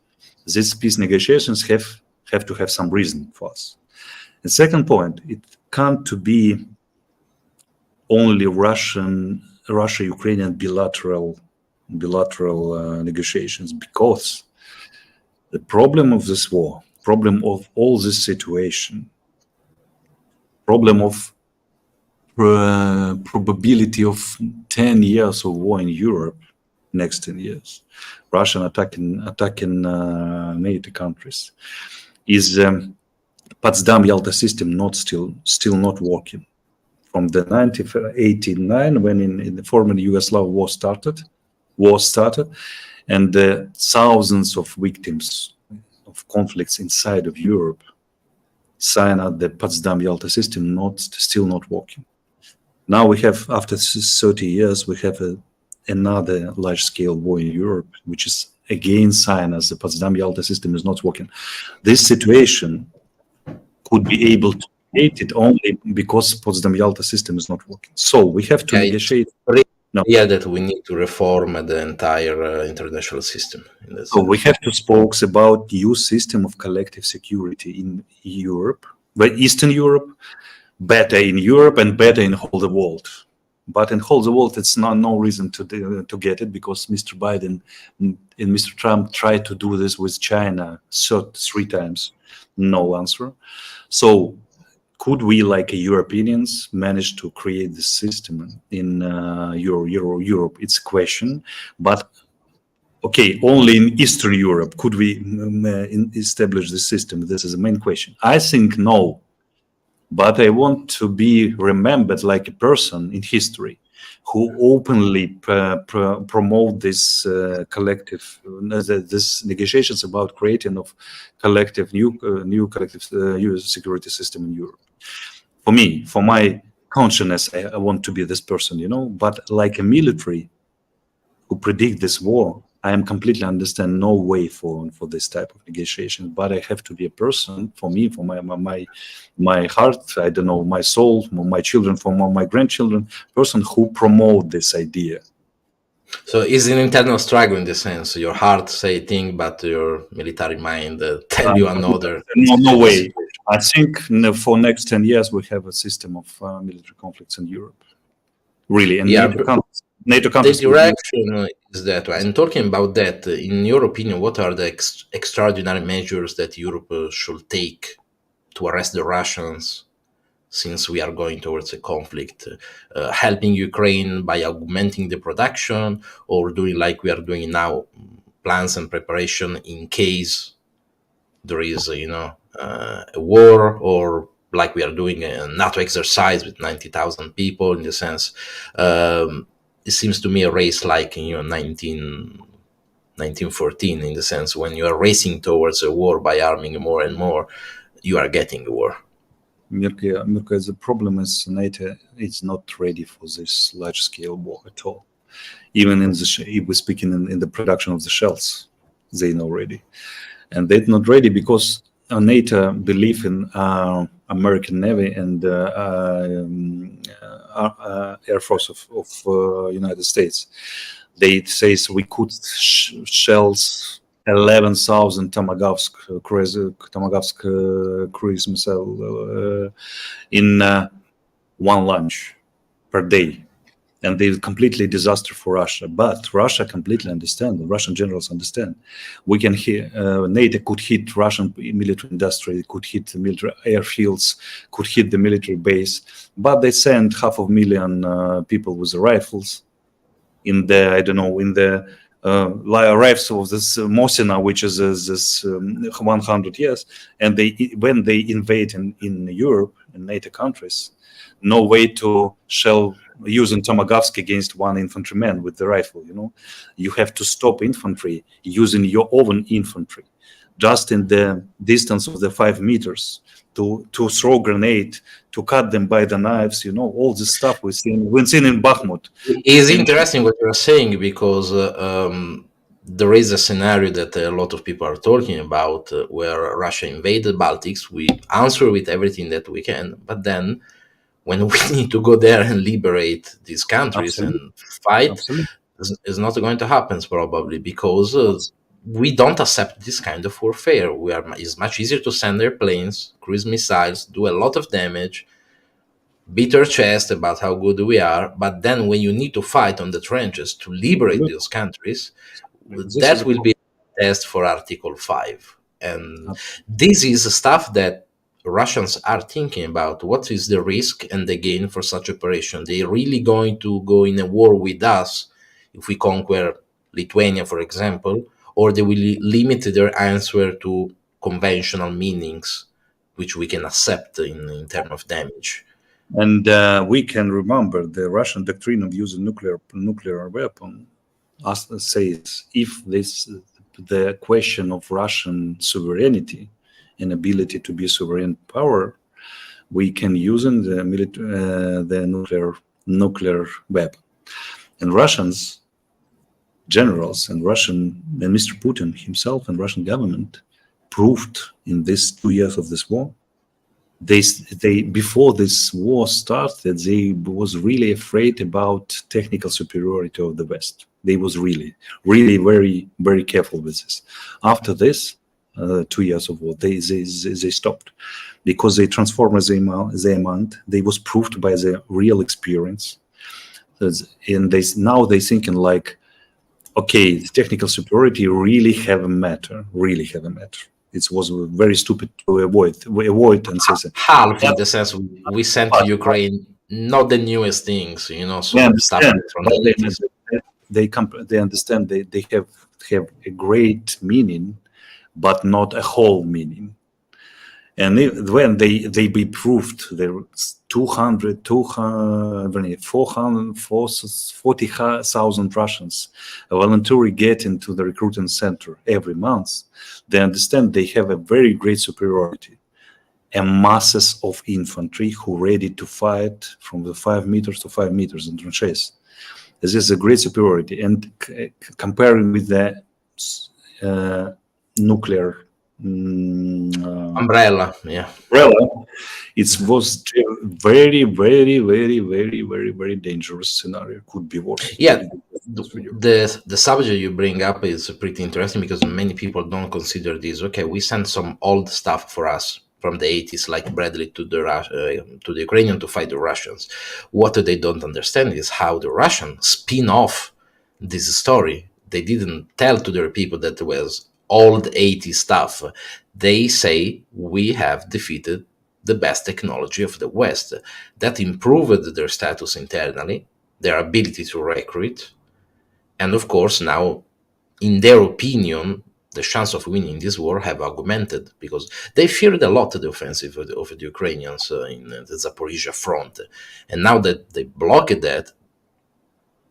peace negotiations have to have some reason for us. And second point, it can't to be only Russia-Ukrainian bilateral negotiations, because the problem of this war, problem of all this situation, problem of probability of 10 years of war in Europe, next 10 years, Russian attacking NATO countries, is Potsdam-Yalta system still not working. From the 1989, when in the former Yugoslav war started, war started, and the thousands of victims of conflicts inside of Europe sign out the Potsdam-Yalta system still not working. Now we have, after 30 years, we have another large-scale war in Europe, which is again sign as the Potsdam-Yalta system is not working. This situation could be able to create it only because Potsdam-Yalta system is not working. So we have to negotiate. Yeah, that we need to reform the entire international system. So we have to speak about new system of collective security in Europe, but Eastern Europe, better in Europe and better in whole the world. But in whole the world, it's no reason to get it, because Mr. Biden and Mr. Trump tried to do this with China 3 times, no answer. So could we, like Europeans, manage to create this system in Europe? It's a question, but okay, only in Eastern Europe could we establish the system? This is the main question. I think no, but I want to be remembered like a person in history who openly promote this collective, this negotiations about creating of collective new collective security system in Europe. For me, for my consciousness, I want to be this person, but like a military who predict this war, I am completely understand no way for this type of negotiation. But I have to be a person, for me, for my heart, I don't know, my soul, my children, for my grandchildren, person who promote this idea. So it's an internal struggle in the sense your heart say thing, but your military mind tell you another. No way. I think for next 10 years we have a system of military conflicts in Europe. Really, and NATO countries. The direction is that way. And talking about that, in your opinion, what are the extraordinary measures that Europe should take to arrest the Russians, since we are going towards a conflict? Helping Ukraine by augmenting the production, or doing like we are doing now, plans and preparation in case there is, a war, or like we are doing a NATO exercise with 90,000 people, in the sense, it seems to me a race like in 1914, in the sense when you are racing towards a war by arming more and more, you are getting a war. Mirka, the problem is NATO is not ready for this large-scale war at all. Even if we're speaking in the production of the shells, they're not ready. And they're not ready because NATO believe in American Navy and Air Force of United States. They say we could shells 11,000 Tomahawk cruise missile in one launch per day. And they're completely disaster for Russia. But Russia completely understand, the Russian generals understand. We can hit, NATO could hit Russian military industry, could hit the military airfields, could hit the military base. But they send 500,000 people with the rifles in the, I don't know, in the rifles of this Mosina, which is this 100 years. And when they invade in Europe, in NATO countries, no way to shell using Tomahawk against one infantryman with the rifle. You have to stop infantry using your own infantry, just in the distance of the 5 meters, to throw grenade, to cut them by the knives. All this stuff we've seen in Bakhmut. It's interesting what you're saying, because there is a scenario that a lot of people are talking about, where Russia invaded Baltics. We answer with everything that we can, but then when we need to go there and liberate these countries and fight, it's not going to happen probably, because we don't accept this kind of warfare. It's much easier to send airplanes, cruise missiles, do a lot of damage, beat our chest about how good we are, but then when you need to fight on the trenches to liberate those countries, that will be a test for Article 5. And this is stuff that Russians are thinking about. What is the risk and the gain for such operation? They're really going to go in a war with us if we conquer Lithuania, for example, or they will limit their answer to conventional meanings, which we can accept in terms of damage. And we can remember the Russian doctrine of using nuclear weapon says if the question of Russian sovereignty and ability to be sovereign power, we can use in the nuclear weapon. And Russians, generals, and Mr. Putin himself and Russian government proved in these 2 years of this war. They before this war started, they was really afraid about technical superiority of the West. They was really very, very careful with this. After this 2 years of war, they stopped, because they transformed their mind. They was proved by their real experience, and now they thinking like, okay, technical superiority really have a matter. It was very stupid to avoid and say half in the sense we sent to Ukraine not the newest things, so stuff from the 80s. They understand they have a great meaning, but not a whole meaning. And when they be proved, there 40,000 Russians voluntarily get into the recruiting center every month, they understand they have a very great superiority, and masses of infantry who ready to fight from the 5 meters to 5 meters in trenches. This is a great superiority, and comparing with the nuclear umbrella, it was very, very, very, very, very, very dangerous scenario. Could be worse. The subject you bring up is pretty interesting, because many people don't consider this. Okay, we sent some old stuff for us from the 80s, like Bradley, to the Ukrainian to fight the Russians. What they don't understand is how the Russians spin off this story. They didn't tell to their people that it was old 80s stuff. They say we have defeated the best technology of the West. That improved their status internally, their ability to recruit, and of course now, in their opinion, the chance of winning this war have augmented, because they feared a lot the offensive of the Ukrainians in the Zaporizhia front. And now that they blocked that,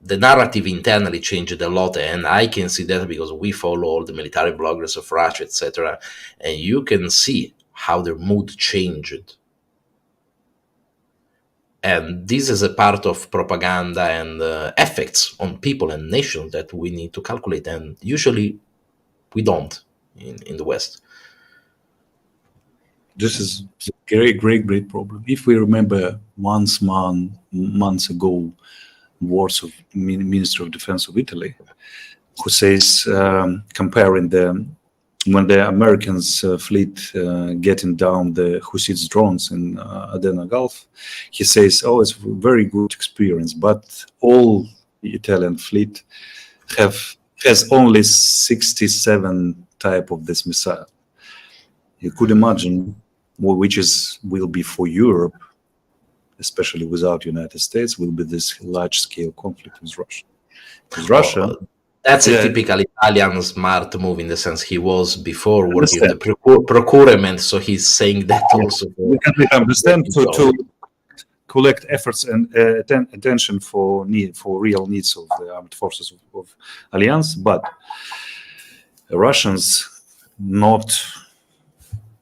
the narrative internally changed a lot, and I can see that because we follow all the military bloggers of Russia, etc., and you can see how their mood changed. And this is a part of propaganda and effects on people and nations that we need to calculate, and usually we don't in the West. This is a great problem. If we remember months ago, words of Minister of Defense of Italy, who says, comparing when the Americans fleet getting down the Hussits drones in Aden Gulf, he says, oh, it's a very good experience, but all Italian fleet has only 67 type of this missile. You could imagine which will be for Europe, especially without United States, will be this large-scale conflict with Russia. Because Russia... That's a typical Italian smart move, in the sense he was before working in the procurement, so he's saying that also. We can understand to collect efforts and attention for real needs of the armed forces of Alliance, but the Russians not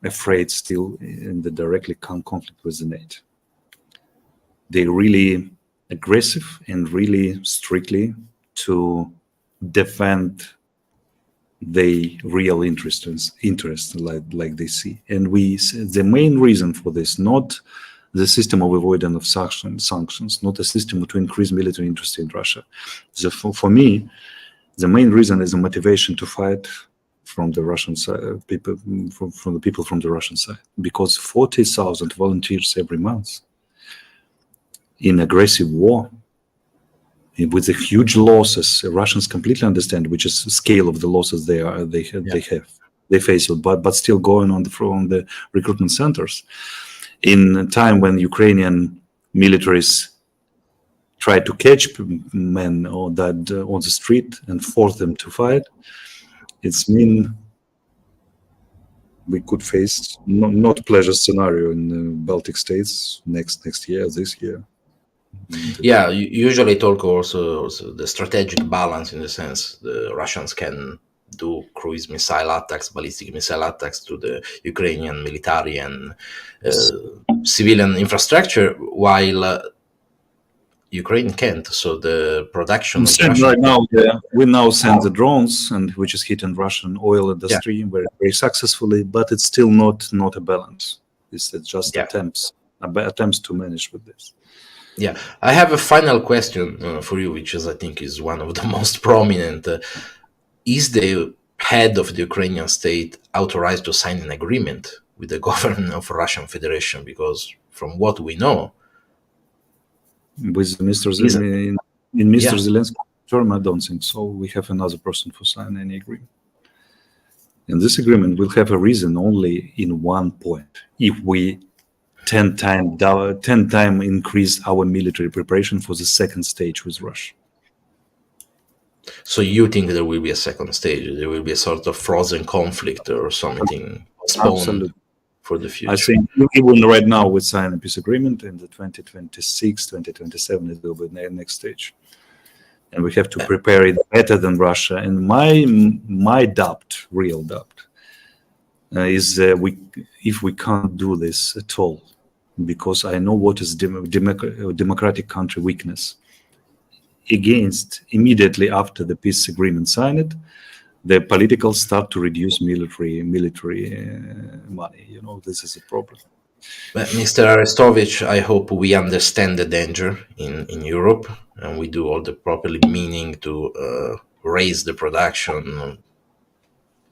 afraid still in the directly conflict with the NATO. They're really aggressive and really strictly to defend the real interest like they see. And the main reason for this, not the system of avoidance of sanctions, not a system to increase military interest in Russia. So for me, the main reason is the motivation to fight from the Russian side, from the people from the Russian side, because 40,000 volunteers every month in aggressive war, with the huge losses, the Russians completely understand which is the scale of the losses they face, but still going on from the recruitment centers. In a time when Ukrainian militaries try to catch men on the street and force them to fight, it's mean we could face not pleasure scenario in the Baltic states next year, this year. Yeah, you usually talk also the strategic balance, in the sense the Russians can do cruise missile attacks, ballistic missile attacks to the Ukrainian military and civilian infrastructure, while Ukraine can't. So the production of the Russian Right now, we now send the drones, and which is hitting Russian oil industry very, very successfully, but it's still not a balance. It's just attempts to manage with this. Yeah, I have a final question for you, which is, I think, is one of the most prominent. Is the head of the Ukrainian state authorized to sign an agreement with the government of Russian Federation? Because from what we know, with Mr. Zelensky's term, I don't think so. We have another person for sign any agreement. And this agreement will have a reason only in one point: if we 10 time increase our military preparation for the second stage with Russia. So you think there will be a second stage? There will be a sort of frozen conflict or something postponed for the future? I think even right now we sign a peace agreement, in the 2026, 2027 it will be the next stage. And we have to prepare it better than Russia. And my doubt, real doubt, is if we can't do this at all, because I know what is democratic country weakness. Immediately after the peace agreement signed, the political start to reduce military money. This is a problem. But Mr. Arestovich, I hope we understand the danger in Europe, and we do all the properly meaning to raise the production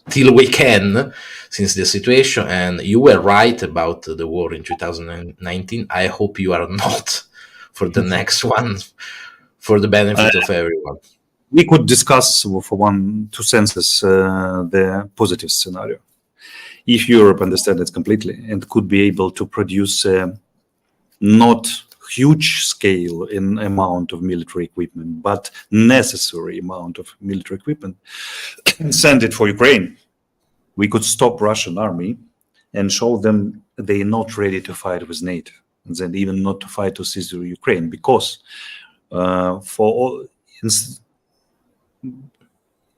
till we can, since the situation. And you were right about the war in 2019. I hope you are not for the next one, for the benefit of everyone. We could discuss for 2 senses the positive scenario. If Europe understands it completely and could be able to produce not huge scale in amount of military equipment, but necessary amount of military equipment, and send it for Ukraine, we could stop Russian army and show them they're not ready to fight with NATO, and then even not to fight to seize Ukraine, because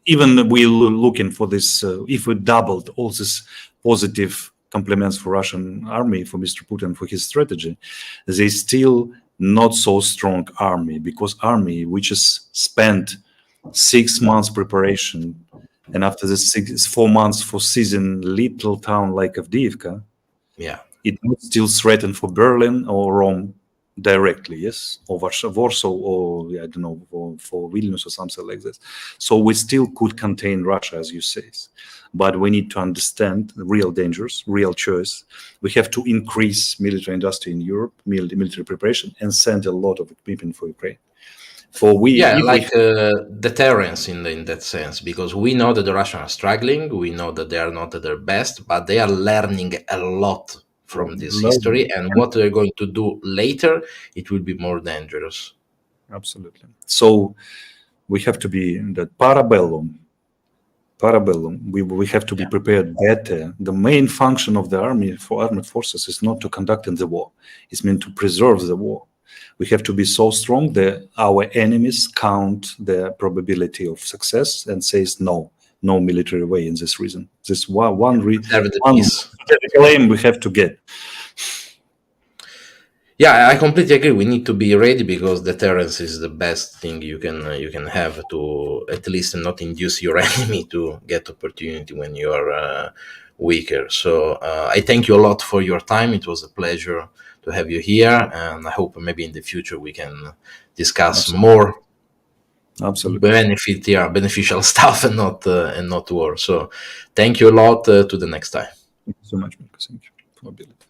even we're looking for this, if we doubled all this positive compliments for Russian army, for Mr. Putin, for his strategy, they still not so strong army, because army which is spent 6 months preparation, and after the 4 months for seizing little town like Avdiivka, it would still threaten for Berlin or Rome directly, yes, or Warsaw, or I don't know, for Vilnius or something like this. So we still could contain Russia, as you say, but we need to understand the real dangers, real choice. We have to increase military industry in Europe, military preparation, and send a lot of equipment for Ukraine. Deterrence in that sense, because we know that the Russians are struggling, we know that they are not at their best, but they are learning a lot from this history, and what they're going to do later, it will be more dangerous. Absolutely. So we have to be in that Parabellum. We have to be prepared better. The main function of the army, for armed forces, is not to conduct in the war. It's meant to preserve the war. We have to be so strong that our enemies count the probability of success and says no military way in this reason. This one claim we have to get. Yeah, I completely agree. We need to be ready, because deterrence is the best thing you can have to at least not induce your enemy to get opportunity when you are weaker. So I thank you a lot for your time. It was a pleasure to have you here, and I hope maybe in the future we can discuss more beneficial stuff and not war. So thank you a lot. To the next time. Thank you so much, Marcus. Thank you for ability.